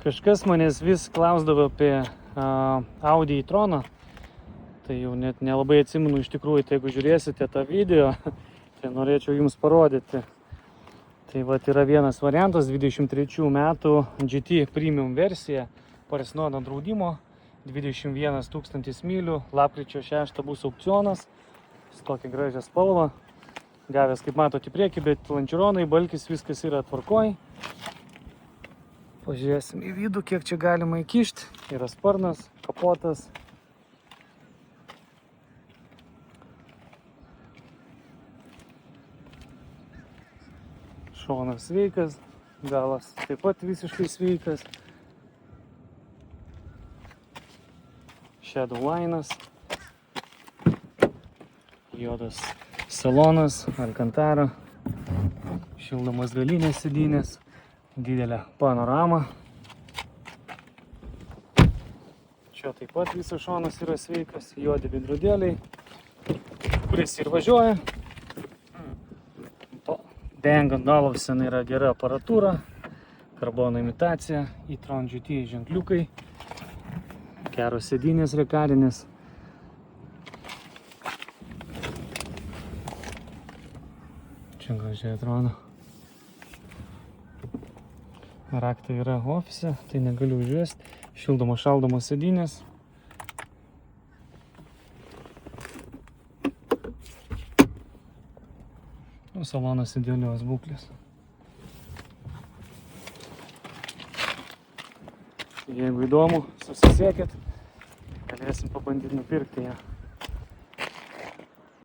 Kažkas manęs vis klausdavo apie Audi e-troną. Tai jau net nelabai atsimenu iš tikrųjų, tai jeigu žiūrėsite tą video, tai norėčiau jums parodyti. Tai vat yra vienas variantas, 23 metų GT Premium versija, parsinuoda draudimo, 21 000 mylių, lapkričio 6 bus aukcionas, su tokia gražia spalva. Gavęs, kaip matote, į priekį, bet lančironai, balkis, viskas yra tvarkoj. Pažiūrėsim į vidų, kiek čia galima įkišti. Yra sparnas, kapotas. Šonas sveikas, galas taip pat visiškai sveikas. Shadow linas. Juodas salonas, Alcantara. Šildomas galinės sėdynės. Didelė panorama. Čia taip pat visas šonas yra sveikas, juodi veidrodėliai, kuris ir važiuoja. Dengant galovsen yra gera aparatūra, karbono imitacija, e-tron GT ženkliukai, geros sėdynės rekarinės. Čia gražiai atrodo. Raktai yra ofise, tai negaliu užvesti. Šildomos šaldomos sėdynės. Salonas idealios būklės. Jeigu įdomu, susisiekit, galėsim pabandyti nupirkti ją.